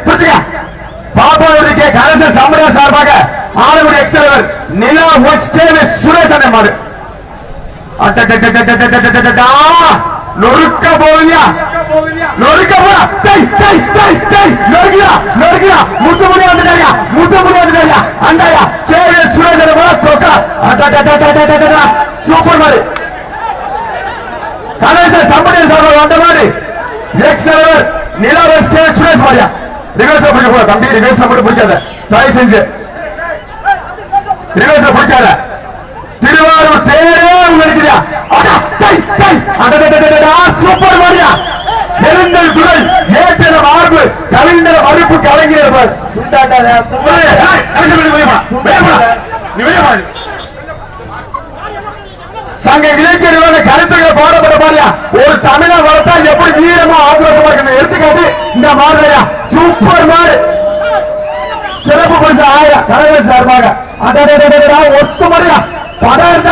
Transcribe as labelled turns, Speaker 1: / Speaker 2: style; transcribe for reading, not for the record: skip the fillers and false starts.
Speaker 1: புடிச்சுக்க பாப்பாவுடைய கணேசன் சாம்படியா சார்பாக ஆளுடைய எக்ஸ்டர்வர் நிலா சுரேஷ் அண்ணன் மாடு நொறுக்க போவியா நொறுக்க போறா நொறுக்கியா முத்துமுடி வந்துட்டாயா அண்டாயா கேவி சுரேஷ் தொக்கா சூப்பர் மாடு கணேசன் சாம்படியா சார்பாக வந்த மாடு எக்ஸ்டர்வர் நிலா சுரேஷ் மாடியா ரிவர்ஸ் பிடிக்க போற தம்பி ரிவர்ஸ் மட்டும் பிடிக்காத தயவு செஞ்சு ரிவர்ஸ் பிடிக்காத திருவாரூர் தேரே நினைக்கிறியா சூப்பர் மாரியா எழுந்தல் துறை ஏற்றின மார்பு கவிழ்ந்த மறுப்பு கலைஞர் சங்க இலக்கிய கருத்துக்கள் பாடப்பட்ட மாதிரியா ஒரு தமிழா வளர்த்தா எப்படி வீரமா ஆக்ரோஷமா இருக்கு எடுத்துக்காட்டு இந்த மாதிரியா சூப்பர் மாடு சிறப்பு பரிசு 1000 கலைஞர் சார்பாக ஒத்து மாதிரியா 10,000